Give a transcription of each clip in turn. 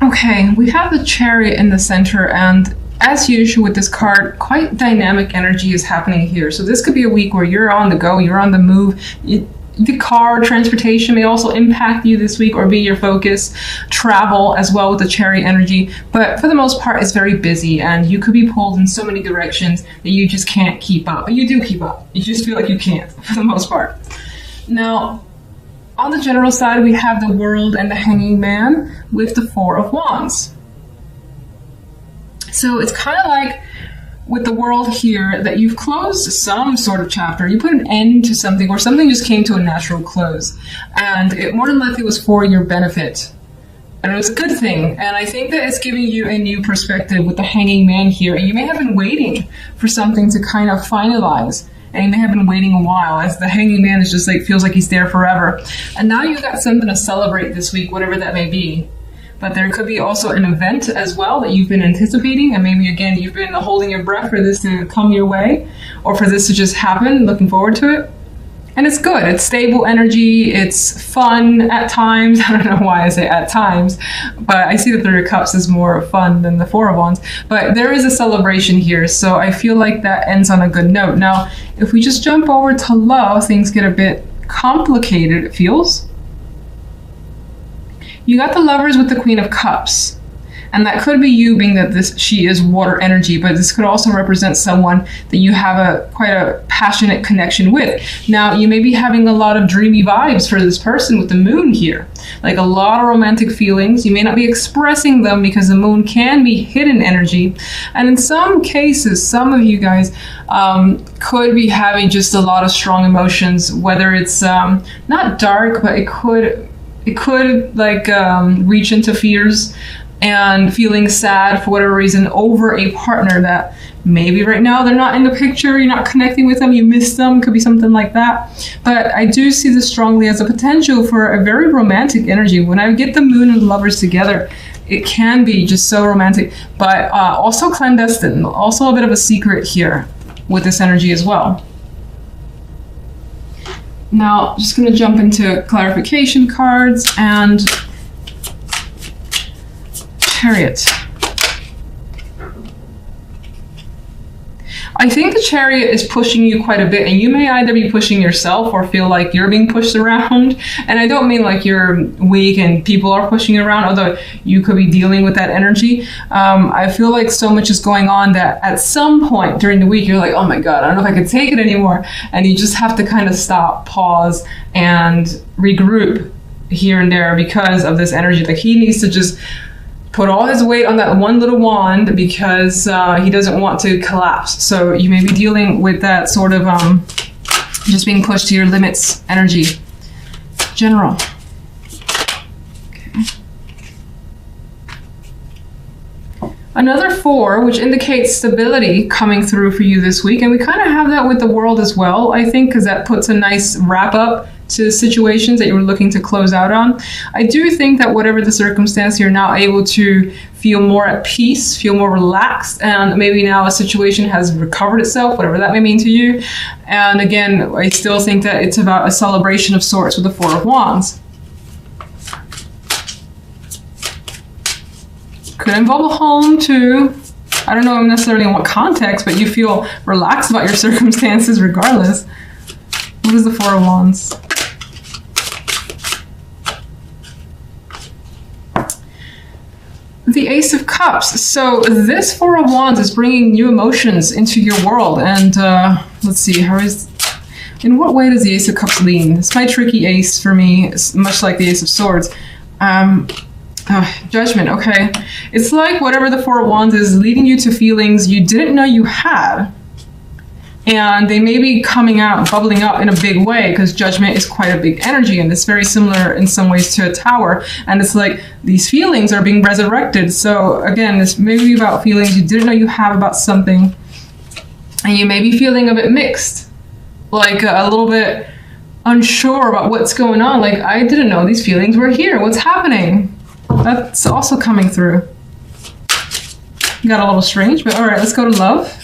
Okay, we have the Chariot in the center, and as usual with this card, quite dynamic energy is happening here. So this could be a week where you're on the go, you're on the move. The car transportation may also impact you this week or be your focus. Travel as well with the Chariot energy, but for the most part it's very busy and you could be pulled in so many directions that you just can't keep up. But you do keep up, you just feel like you can't for the most part. Now on the general side, we have the World and the Hanging Man with the Four of Wands. So it's kind of like with the World here that you've closed some sort of chapter. You put an end to something, or something just came to a natural close. And it more than likely was for your benefit. And it was a good thing. And I think that it's giving you a new perspective with the Hanging Man here. And you may have been waiting for something to kind of finalize. And you may have been waiting a while, as the Hanging Man is just like, feels like he's there forever. And now you got something to celebrate this week, whatever that may be. But there could be also an event as well that you've been anticipating, and maybe again you've been holding your breath for this to come your way, or for this to just happen, looking forward to it. And it's good, it's stable energy, it's fun at times. I don't know why I say at times, but I see the Three of Cups is more fun than the Four of Wands. But there is a celebration here, so I feel like that ends on a good note. Now, if we just jump over to love, things get a bit complicated, it feels. You got the Lovers with the Queen of Cups. And that could be you, being that she is water energy, but this could also represent someone that you have quite a passionate connection with. Now, you may be having a lot of dreamy vibes for this person with the Moon here. Like a lot of romantic feelings. You may not be expressing them because the Moon can be hidden energy. And in some cases, some of you guys could be having just a lot of strong emotions, whether it's not dark, but it could like reach into fears and feeling sad for whatever reason over a partner that maybe right now they're not in the picture, you're not connecting with them, you miss them, could be something like that. But I do see this strongly as a potential for a very romantic energy. When I get the Moon and the Lovers together, it can be just so romantic, but also clandestine, also a bit of a secret here with this energy as well. Now, just going to jump into clarification cards and Chariot. I think the Chariot is pushing you quite a bit, and you may either be pushing yourself or feel like you're being pushed around. And I don't mean like you're weak and people are pushing you around, although you could be dealing with that energy. I feel like so much is going on that at some point during the week, you're like, oh my God, I don't know if I can take it anymore. And you just have to kind of stop, pause, and regroup here and there because of this energy. Like he needs to just put all his weight on that one little wand because he doesn't want to collapse. So you may be dealing with that sort of just being pushed to your limits energy. General. Okay. Another 4, which indicates stability coming through for you this week. And we kind of have that with the World as well, I think, because that puts a nice wrap up to situations that you were looking to close out on. I do think that whatever the circumstance, you're now able to feel more at peace, feel more relaxed, and maybe now a situation has recovered itself, whatever that may mean to you. And again, I still think that it's about a celebration of sorts with the Four of Wands. Could involve a home too. I don't know necessarily in what context, but you feel relaxed about your circumstances regardless. What is the Four of Wands? The Ace of Cups. So this Four of Wands is bringing new emotions into your world. And let's see, in what way does the Ace of Cups lean? It's my tricky ace for me. It's much like the Ace of Swords. Judgment, okay. It's like whatever the Four of Wands is leading you to feelings you didn't know you had. And they may be coming out, bubbling up in a big way, because Judgment is quite a big energy, and it's very similar in some ways to a Tower. And it's like these feelings are being resurrected. So again, this may be about feelings you didn't know you have about something, and you may be feeling a bit mixed, like a little bit unsure about what's going on. Like, I didn't know these feelings were here. What's happening? That's also coming through. Got a little strange, but all right, let's go to love.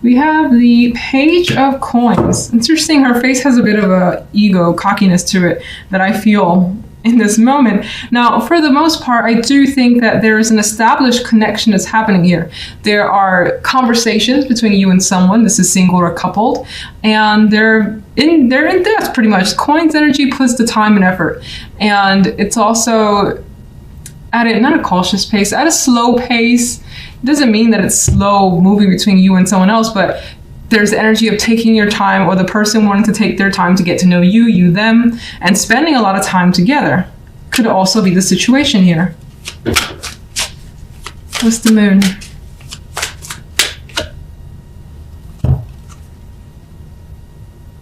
We have the Page of Coins. Interesting, her face has a bit of a ego, cockiness to it that I feel in this moment. Now, for the most part, I do think that there is an established connection that's happening here. There are conversations between you and someone, this is single or coupled, and they're in depth pretty much. Coins energy puts the time and effort. And it's also at a, not a cautious pace, at a slow pace. It doesn't mean that it's slow moving between you and someone else, but there's the energy of taking your time, or the person wanting to take their time to get to know you, you them, and spending a lot of time together. Could also be the situation here. What's the Moon?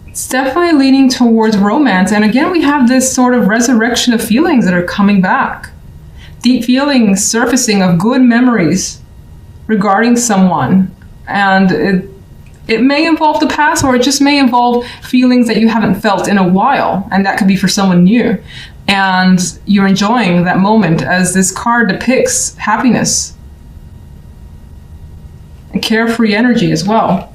It's definitely leaning towards romance. And again, we have this sort of resurrection of feelings that are coming back. Deep feelings surfacing of good memories regarding someone. And it may involve the past, or it just may involve feelings that you haven't felt in a while, and that could be for someone new. And you're enjoying that moment, as this card depicts happiness and carefree energy as well.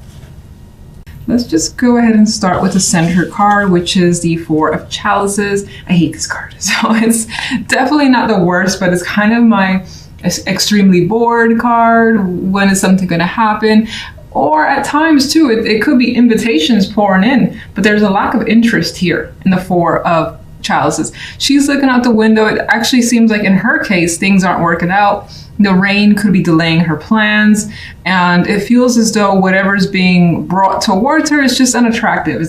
Let's just go ahead and start with the center card, which is the Four of Chalices. I hate this card, so it's definitely not the worst, but it's kind of my extremely bored card. When is something going to happen? Or at times too, it could be invitations pouring in, but there's a lack of interest here in the Four of Chalices. She's looking out the window. It actually seems like in her case, things aren't working out. The rain could be delaying her plans, and it feels as though whatever's being brought towards her is just unattractive.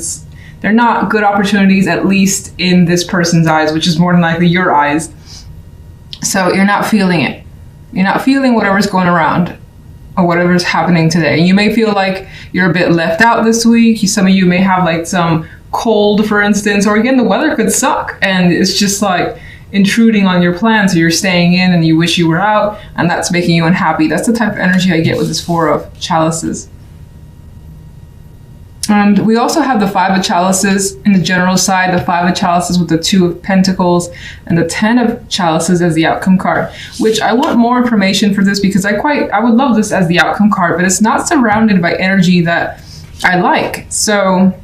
They're not good opportunities, at least in this person's eyes, which is more than likely your eyes. So you're not feeling it. You're not feeling whatever's going around, or whatever's happening today. You may feel like you're a bit left out this week. Some of you may have like some cold, for instance, or again, the weather could suck and it's just like intruding on your plans. So you're staying in and you wish you were out, and that's making you unhappy. That's the type of energy I get with this Four of Chalices. And we also have the Five of Chalices in the general side, the Five of Chalices with the Two of Pentacles, and the Ten of Chalices as the outcome card, which I want more information for this because I would love this as the outcome card, but it's not surrounded by energy that I like. So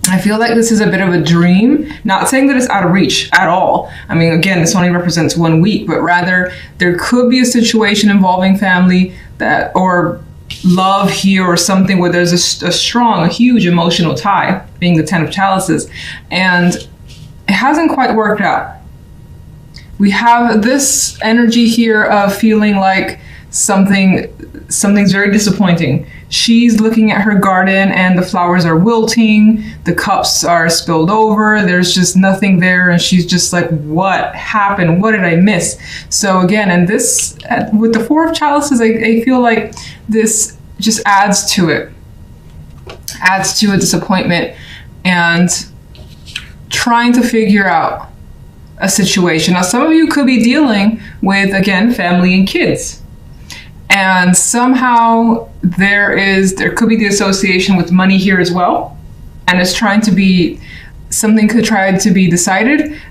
I feel like this is a bit of a dream, not saying that it's out of reach at all. I mean, again, this only represents 1 week, but rather there could be a situation involving family that, or love here, or something where there's a strong, a huge emotional tie, being the Ten of Chalices, and it hasn't quite worked out. We have this energy here of feeling like something's very disappointing. She's looking at her garden and the flowers are wilting, the cups are spilled over, there's just nothing there, and she's just like, what happened? What did I miss? So again, and this, with the Four of Chalices, I feel like this just adds to it. Adds to a disappointment and trying to figure out a situation. Now, some of you could be dealing with, again, family and kids. And somehow there could be the association with money here as well. And it's trying to be, something could try to be decided.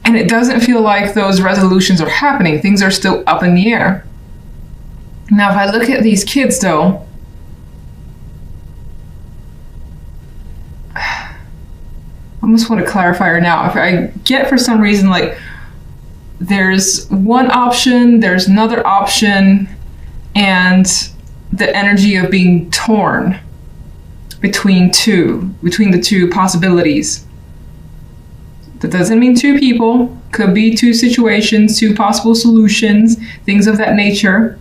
And it doesn't feel like those resolutions are happening. Things are still up in the air. Now, if I look at these kids though, I almost want to clarify her now. If I get for some reason, like there's one option, there's another option, and the energy of being torn between the two possibilities. That doesn't mean two people, could be two situations, two possible solutions, things of that nature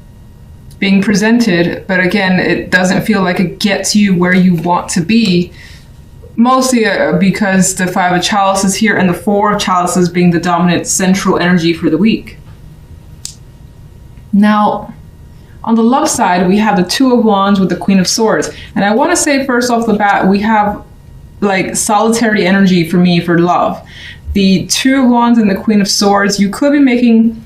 being presented. But again, it doesn't feel like it gets you where you want to be. Mostly because the Five of Chalices here and the Four of Chalices being the dominant central energy for the week. Now, on the love side, we have the Two of Wands with the Queen of Swords. And I want to say first off the bat, we have like solitary energy for me for love. The Two of Wands and the Queen of Swords, you could be making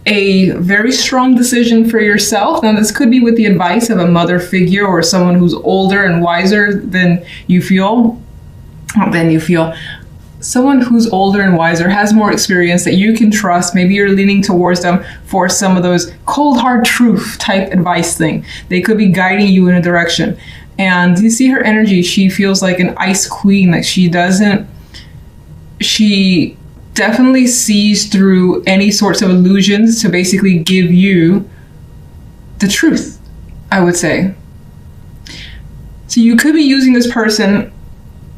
a very strong decision for yourself. Now, this could be with the advice of a mother figure or someone who's older and wiser than you feel. Someone who's older and wiser, has more experience that you can trust. Maybe you're leaning towards them for some of those cold hard truth type advice thing. They could be guiding you in a direction. And you see her energy, she feels like an ice queen. Like she definitely sees through any sorts of illusions to basically give you the truth, I would say. So you could be using this person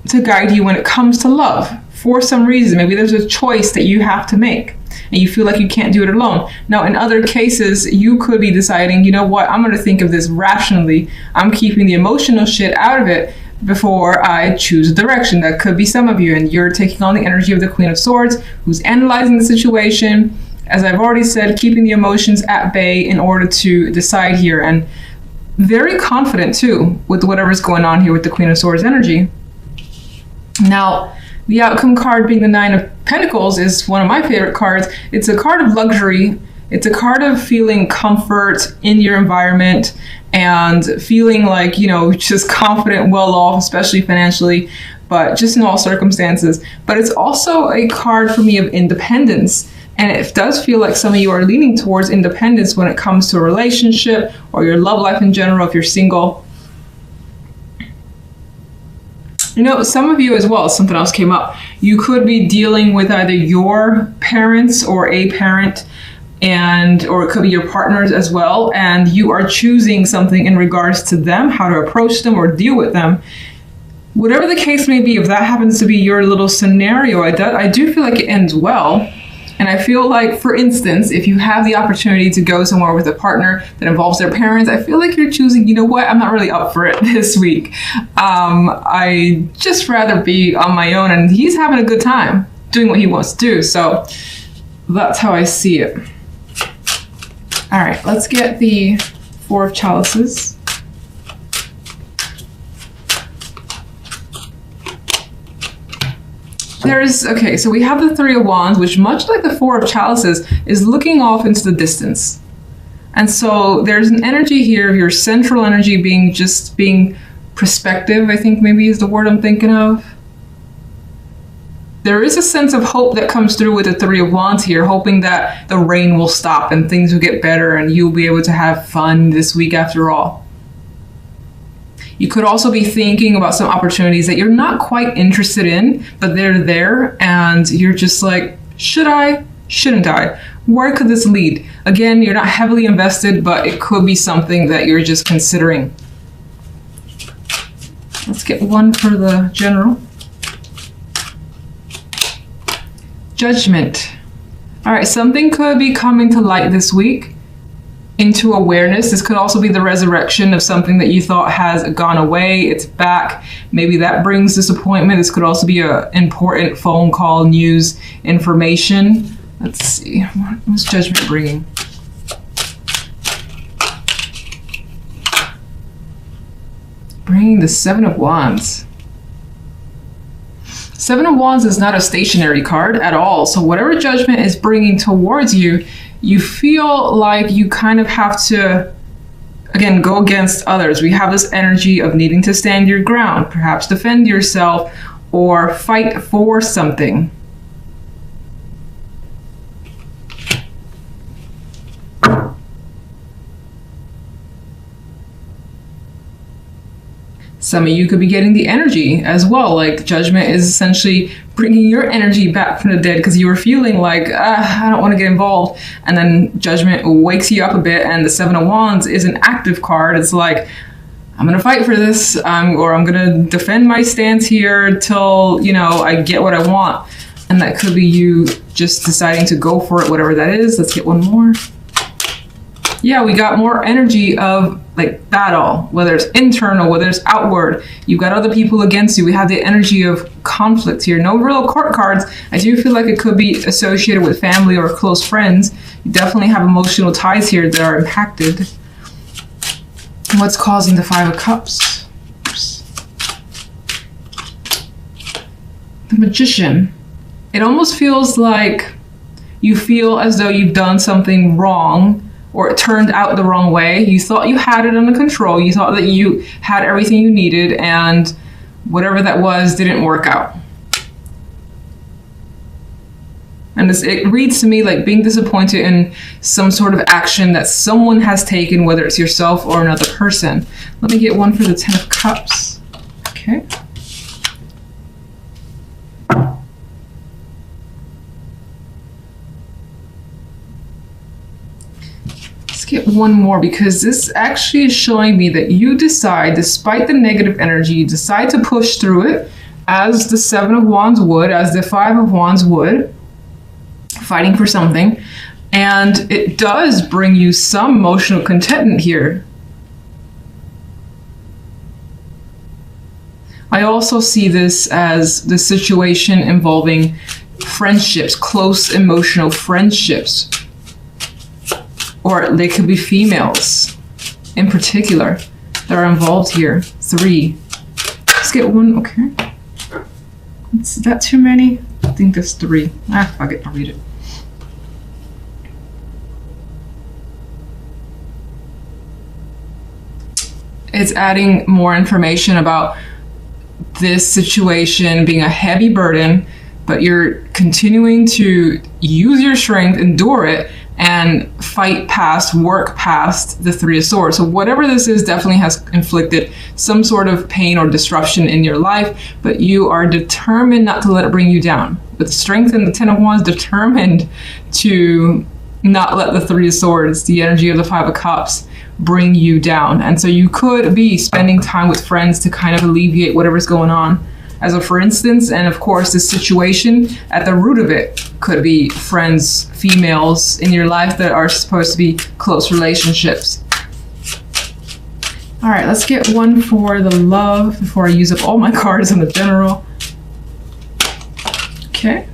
to guide you when it comes to love for some reason. Maybe there's a choice that you have to make and you feel like you can't do it alone. Now, in other cases, you could be deciding, you know what, I'm going to think of this rationally. I'm keeping the emotional shit out of it before I choose a direction. That could be some of you, and you're taking on the energy of the Queen of Swords, who's analyzing the situation, as I've already said, keeping the emotions at bay in order to decide here, and very confident too with whatever's going on here with the Queen of Swords energy. Now, the outcome card being the Nine of Pentacles is one of my favorite cards. It's a card of luxury. It's a card of feeling comfort in your environment and feeling like, you know, just confident, well off, especially financially, but just in all circumstances. But it's also a card for me of independence. And it does feel like some of you are leaning towards independence when it comes to a relationship or your love life in general, if you're single. You know, some of you as well, something else came up. You could be dealing with either your parents or a parent, or it could be your partners as well, and you are choosing something in regards to them, how to approach them or deal with them. Whatever the case may be, if that happens to be your little scenario, I do feel like it ends well. And I feel like, for instance, if you have the opportunity to go somewhere with a partner that involves their parents, I feel like you're choosing, you know what, I'm not really up for it this week. I just rather be on my own, and he's having a good time doing what he wants to do. So that's how I see it. All right, let's get the Four of Chalices. Okay, so we have the Three of Wands, which, much like the Four of Chalices, is looking off into the distance. And so there's an energy here of your central energy being perspective, I think maybe is the word I'm thinking of. There is a sense of hope that comes through with the Three of Wands here, hoping that the rain will stop and things will get better and you'll be able to have fun this week after all. You could also be thinking about some opportunities that you're not quite interested in, but they're there and you're just like, should I? Shouldn't I? Where could this lead? Again, you're not heavily invested, but it could be something that you're just considering. Let's get one for the general. Judgment. All right, something could be coming to light this week into awareness. This could also be the resurrection of something that you thought has gone away. It's back. Maybe that brings disappointment. This could also be an important phone call, news, information. Let's see. What's Judgment bringing? Bringing the Seven of Wands. Seven of Wands is not a stationary card at all. So whatever Judgment is bringing towards you, you feel like you kind of have to, again, go against others. We have this energy of needing to stand your ground, perhaps defend yourself or fight for something. Some of you could be getting the energy as well. Like Judgment is essentially bringing your energy back from the dead because you were feeling like, I don't want to get involved. And then Judgment wakes you up a bit, and the Seven of Wands is an active card. It's like, I'm going to fight for this, or I'm going to defend my stance here till, you know, I get what I want. And that could be you just deciding to go for it, whatever that is. Let's get one more. Yeah, we got more energy of like battle, whether it's internal, whether it's outward. You've got other people against you. We have the energy of conflict here. No real court cards. I do feel like it could be associated with family or close friends. You definitely have emotional ties here that are impacted. What's causing the Five of Cups? Oops. The Magician. It almost feels like you feel as though you've done something wrong, or it turned out the wrong way. You thought you had it under control. You thought that you had everything you needed, and whatever that was didn't work out. And it reads to me like being disappointed in some sort of action that someone has taken, whether it's yourself or another person. Let me get one for the Ten of Cups. Okay. Let's get one more, because this actually is showing me that you decide, despite the negative energy, you decide to push through it, as the Seven of Wands would, as the Five of Wands would, fighting for something. And it does bring you some emotional contentment here. I also see this as the situation involving friendships, close emotional friendships. Or they could be females in particular that are involved here. 3. Let's get one, okay. Is that too many? I think that's 3. Ah, fuck it, I'll read it. It's adding more information about this situation being a heavy burden, but you're continuing to use your strength, endure it, and fight past, work past the Three of Swords. So whatever this is definitely has inflicted some sort of pain or disruption in your life, but you are determined not to let it bring you down. With strength and the Ten of Wands, determined to not let the Three of Swords, the energy of the Five of Cups, bring you down. And so you could be spending time with friends to kind of alleviate whatever's going on. As a for instance, and of course this situation at the root of it could be friends, females in your life that are supposed to be close relationships. All right, let's get one for the love before I use up all my cards in the general. Okay,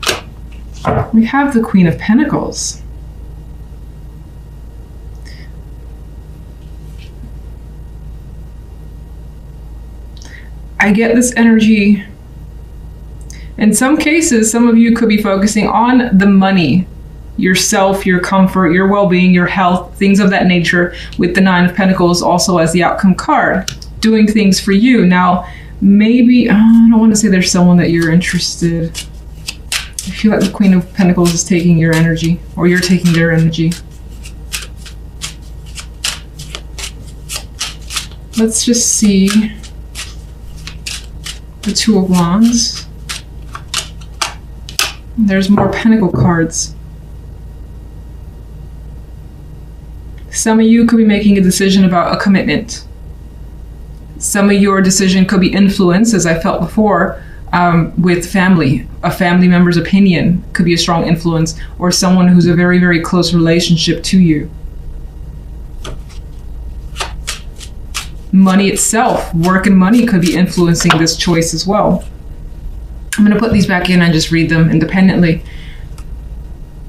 we have the Queen of Pentacles. I get this energy. In some cases, some of you could be focusing on the money, yourself, your comfort, your well-being, your health, things of that nature, with the Nine of Pentacles also as the outcome card, doing things for you. Now, maybe, I don't want to say there's someone that you're interested. I feel like the Queen of Pentacles is taking your energy, or you're taking their energy. Let's just see the Two of Wands. There's more Pentacle cards. Some of you could be making a decision about a commitment. Some of your decision could be influenced, as I felt before, with family. A family member's opinion could be a strong influence, or someone who's a very, very close relationship to you. Money itself, work and money could be influencing this choice as well. I'm going to put these back in and just read them independently.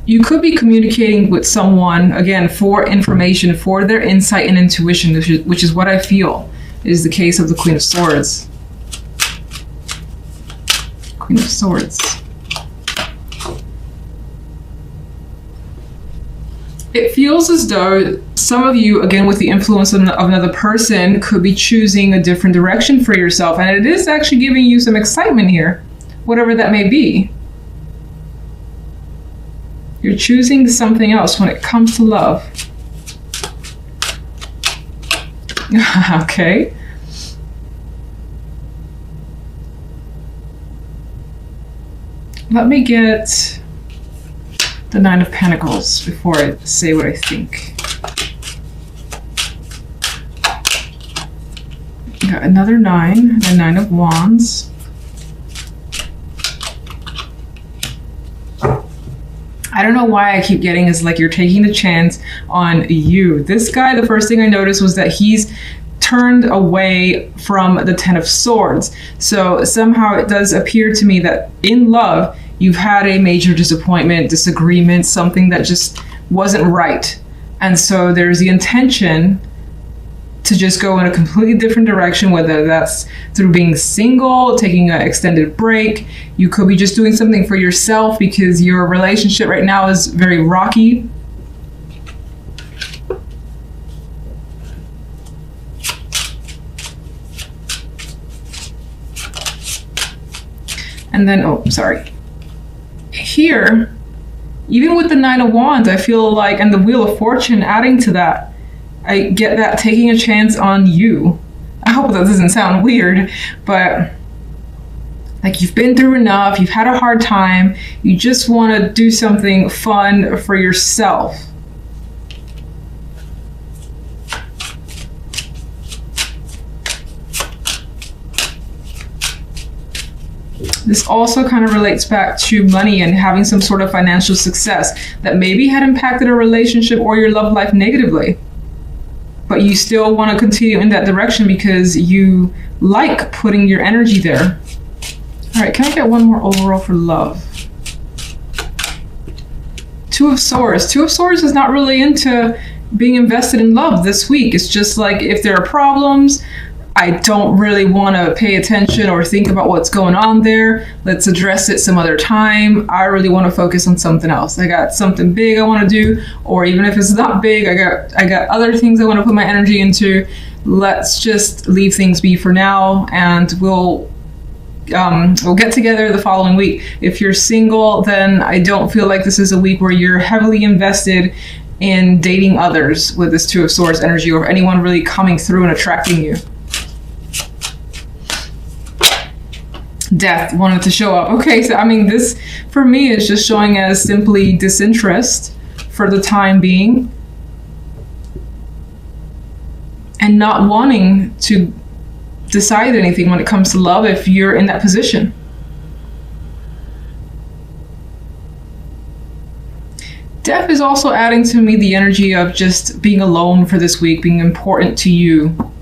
You could be communicating with someone, again, for information, for their insight and intuition, which is what I feel is the case of the Queen of Swords. Queen of Swords. It feels as though some of you, again, with the influence of another person, could be choosing a different direction for yourself. And it is actually giving you some excitement here, whatever that may be. You're choosing something else when it comes to love. Okay. Let me get the Nine of Pentacles before I say what I think. Got another 9, the Nine of Wands. I don't know why I keep getting is like you're taking the chance on you. This guy, the first thing I noticed was that he's turned away from the Ten of Swords. So somehow it does appear to me that in love, you've had a major disappointment, disagreement, something that just wasn't right. And so there's the intention to just go in a completely different direction, whether that's through being single, taking an extended break. You could be just doing something for yourself because your relationship right now is very rocky. And then, oh, sorry. Here, Even with the Nine of Wands, I feel like, and the Wheel of Fortune adding to that, I get that taking a chance on you. I hope that doesn't sound weird, but like you've been through enough, you've had a hard time, you just want to do something fun for yourself. This also kind of relates back to money and having some sort of financial success that maybe had impacted a relationship or your love life negatively. But you still want to continue in that direction because you like putting your energy there. All right, can I get one more overall for love? Two of Swords. Two of Swords is not really into being invested in love this week. It's just like if there are problems, I don't really want to pay attention or think about what's going on there. Let's address it some other time. I really want to focus on something else. I got something big I want to do, or even if it's not big, I got other things I want to put my energy into. Let's just leave things be for now, and we'll get together the following week. If you're single, then I don't feel like this is a week where you're heavily invested in dating others with this Two of Swords energy, or anyone really coming through and attracting you. Death wanted to show up. Okay, so I mean, this for me is just showing as simply disinterest for the time being and not wanting to decide anything when it comes to love if you're in that position. Death is also adding to me the energy of just being alone for this week, being important to you.